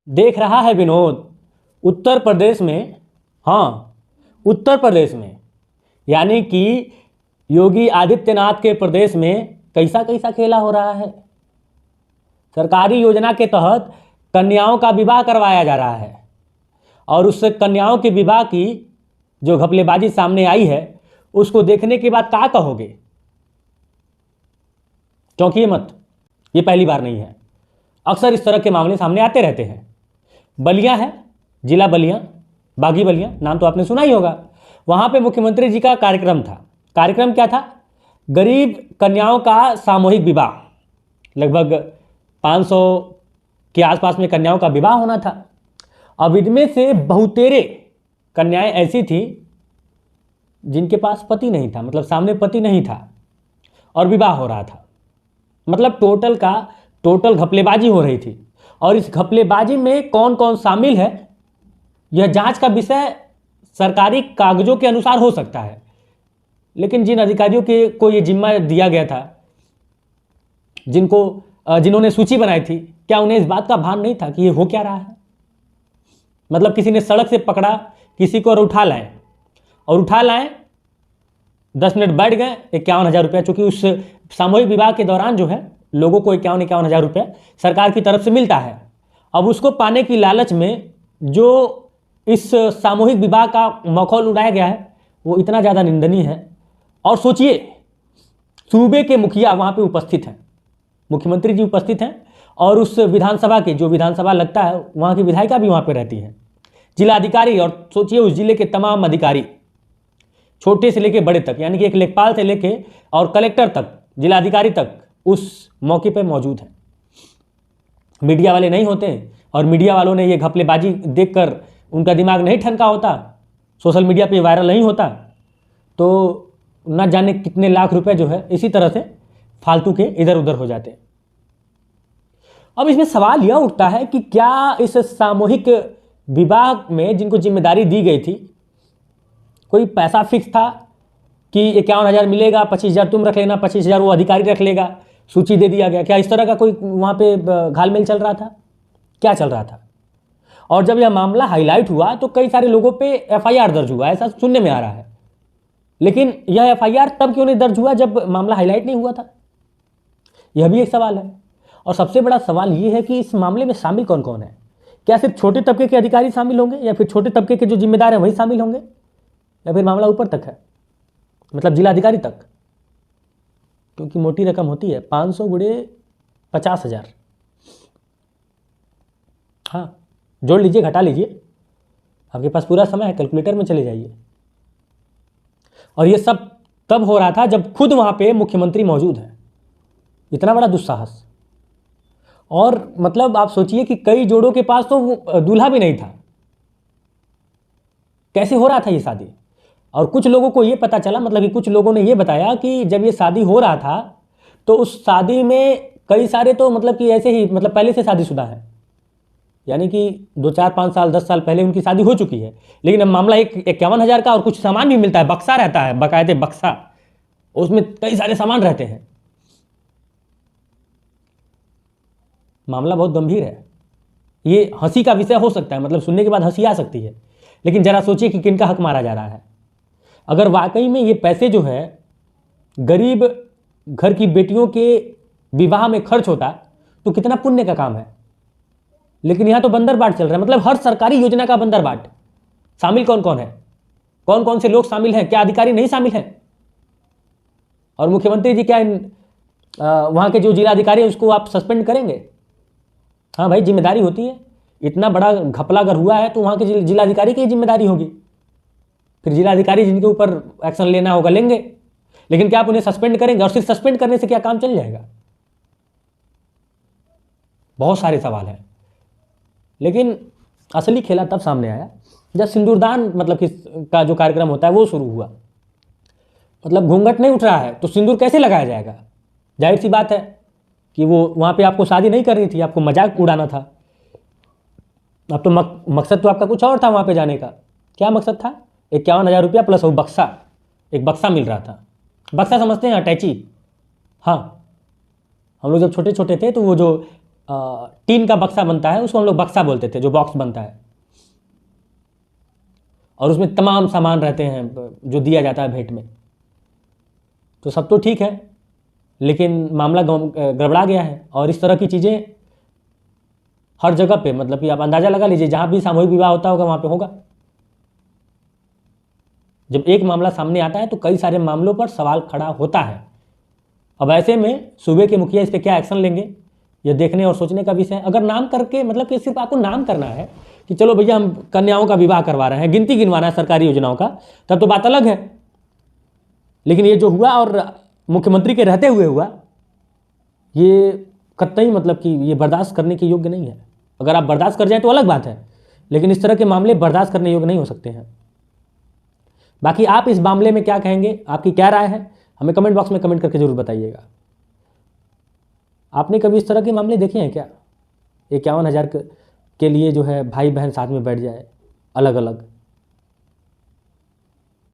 देख रहा है विनोद, उत्तर प्रदेश में, हाँ उत्तर प्रदेश में, यानी कि योगी आदित्यनाथ के प्रदेश में कैसा कैसा खेला हो रहा है। सरकारी योजना के तहत कन्याओं का विवाह करवाया जा रहा है और उस कन्याओं के विवाह की जो घपलेबाजी सामने आई है उसको देखने के बाद क्या कहोगे? चौंकिए मत, ये पहली बार नहीं है, अक्सर इस तरह के मामले सामने आते रहते हैं। बलिया है, जिला बलिया, बागी बलिया, नाम तो आपने सुना ही होगा। वहाँ पे मुख्यमंत्री जी का कार्यक्रम था। कार्यक्रम क्या था? गरीब कन्याओं का सामूहिक विवाह। लगभग 500 के आसपास में कन्याओं का विवाह होना था। अब इनमें से बहुतेरे कन्याएं ऐसी थी जिनके पास पति नहीं था, मतलब सामने पति नहीं था और विवाह हो रहा था। मतलब टोटल घपलेबाजी हो रही थी। और इस घपलेबाजी में कौन कौन शामिल है यह जांच का विषय सरकारी कागजों के अनुसार हो सकता है, लेकिन जिन अधिकारियों को ये जिम्मा दिया गया था, जिन्होंने सूची बनाई थी, क्या उन्हें इस बात का भान नहीं था कि ये हो क्या रहा है? मतलब किसी ने सड़क से पकड़ा किसी को और उठा लाए 10 मिनट बैठ गए, 51,000 रुपया, चूंकि उस सामूहिक विवाह के दौरान जो है लोगों को 51,000 रुपया सरकार की तरफ से मिलता है। अब उसको पाने की लालच में जो इस सामूहिक विवाह का मखौल उड़ाया गया है वो इतना ज़्यादा निंदनीय है। और सोचिए, सूबे के मुखिया वहाँ पे उपस्थित हैं, मुख्यमंत्री जी उपस्थित हैं और उस विधानसभा के, जो विधानसभा लगता है वहाँ की विधायिका भी वहाँ पे रहती हैं, जिलाधिकारी, और सोचिए उस जिले के तमाम अधिकारी, छोटे से लेके बड़े तक, यानी कि एक लेखपाल से लेके और कलेक्टर तक, जिलाधिकारी तक उस मौके पर मौजूद हैं। मीडिया वाले नहीं होते और मीडिया वालों ने ये घपलेबाजी देखकर उनका दिमाग नहीं ठनका होता, सोशल मीडिया पे वायरल नहीं होता, तो ना जाने कितने लाख रुपए जो है इसी तरह से फालतू के इधर उधर हो जाते। अब इसमें सवाल यह उठता है कि क्या इस सामूहिक विवाह में जिनको जिम्मेदारी दी गई थी, कोई पैसा फिक्स था कि 51,000 मिलेगा, 25,000 तुम रख लेना, 25,000 वो अधिकारी रख लेगा, सूची दे दिया गया? क्या इस तरह का कोई वहाँ पे घालमेल चल रहा था? क्या चल रहा था? और जब यह मामला हाईलाइट हुआ तो कई सारे लोगों पे एफआईआर दर्ज हुआ, ऐसा सुनने में आ रहा है। लेकिन यह एफआईआर तब क्यों नहीं दर्ज हुआ जब मामला हाईलाइट नहीं हुआ था? यह भी एक सवाल है। और सबसे बड़ा सवाल यह है कि इस मामले में शामिल कौन कौन है? क्या सिर्फ छोटे तबके के अधिकारी शामिल होंगे, या फिर छोटे तबके के जो जिम्मेदार हैं वही शामिल होंगे, या फिर मामला ऊपर तक है, मतलब जिलाधिकारी तक? क्योंकि मोटी रकम होती है, 500 गुणे 50,000। हाँ, जोड़ लीजिए, घटा लीजिए, आपके पास पूरा समय है, कैलकुलेटर में चले जाइए। और ये सब तब हो रहा था जब खुद वहाँ पे मुख्यमंत्री मौजूद है। इतना बड़ा दुस्साहस। और मतलब आप सोचिए कि कई जोड़ों के पास तो दूल्हा भी नहीं था। कैसे हो रहा था ये शादी? और कुछ लोगों को ये पता चला, मतलब कि कुछ लोगों ने ये बताया कि जब ये शादी हो रहा था तो उस शादी में कई सारे तो मतलब कि ऐसे ही, मतलब पहले से शादीशुदा है, यानी कि 2, 4, 5 साल 10 साल पहले उनकी शादी हो चुकी है। लेकिन अब मामला 51,000 का, और कुछ सामान भी मिलता है, बक्सा रहता है, बाकायदे बक्सा, उसमें कई सारे सामान रहते हैं। मामला बहुत गंभीर है। ये हंसी का विषय हो सकता है, मतलब सुनने के बाद हंसी आ सकती है, लेकिन जरा सोचिए कि किनका हक मारा जा रहा है। अगर वाकई में ये पैसे जो है गरीब घर की बेटियों के विवाह में खर्च होता तो कितना पुण्य का काम है। लेकिन यहां तो बंदरबाट चल रहा है, मतलब हर सरकारी योजना का बंदरबाट। शामिल कौन कौन है, कौन कौन से लोग शामिल हैं, क्या अधिकारी नहीं शामिल हैं? और मुख्यमंत्री जी क्या वहां के जो जिलाधिकारी है उसको आप सस्पेंड करेंगे? हाँ भाई, जिम्मेदारी होती है। इतना बड़ा घपला अगर हुआ है तो वहां के जिलाधिकारी की जिम्मेदारी होगी। फिर जिलाधिकारी जिनके ऊपर एक्शन लेना होगा लेंगे, लेकिन क्या आप उन्हें सस्पेंड करेंगे? और सिर्फ सस्पेंड करने से क्या काम चल जाएगा? बहुत सारे सवाल हैं। लेकिन असली खेला तब सामने आया जब सिंदूरदान, मतलब कि का जो कार्यक्रम होता है वो शुरू हुआ। मतलब घूंघट नहीं उठ रहा है तो सिंदूर कैसे लगाया जाएगा? जाहिर सी बात है कि वो वहाँ पे आपको शादी नहीं करनी थी, आपको मजाक उड़ाना था। अब तो मकसद तो आपका कुछ और था वहाँ पे जाने का। क्या मकसद था? 51,000 रुपया प्लस वो बक्सा, एक बक्सा मिल रहा था। बक्सा समझते हैं, अटैची? हाँ, हम लोग जब छोटे छोटे थे तो वो जो टीन का बक्सा बनता है, उसको हम लोग बक्सा बोलते थे, जो बॉक्स बनता है, और उसमें तमाम सामान रहते हैं जो दिया जाता है भेंट में। तो सब तो ठीक है, लेकिन मामला गड़बड़ा गया है। और इस तरह की चीज़ें हर जगह पे, मतलब कि आप अंदाज़ा लगा लीजिए, जहाँ भी सामूहिक विवाह होता होगा वहाँ पे होगा। जब एक मामला सामने आता है तो कई सारे मामलों पर सवाल खड़ा होता है। अब ऐसे में सूबे के मुखिया इस पर क्या एक्शन लेंगे, ये देखने और सोचने का विषय है। अगर नाम करके, मतलब कि सिर्फ आपको नाम करना है कि चलो भैया हम कन्याओं का विवाह करवा रहे हैं, गिनती गिनवाना है सरकारी योजनाओं का, तब तो बात अलग है। लेकिन ये जो हुआ और मुख्यमंत्री के रहते हुए हुआ, ये कतई मतलब कि ये बर्दाश्त करने के योग्य नहीं है। अगर आप बर्दाश्त कर जाए तो अलग बात है, लेकिन इस तरह के मामले बर्दाश्त करने योग्य नहीं हो सकते हैं। बाकी आप इस मामले में क्या कहेंगे, आपकी क्या राय है, हमें कमेंट बॉक्स में कमेंट करके जरूर बताइएगा। आपने कभी इस तरह के मामले देखे हैं क्या? 51,000 के लिए जो है भाई बहन साथ में बैठ जाए अलग अलग,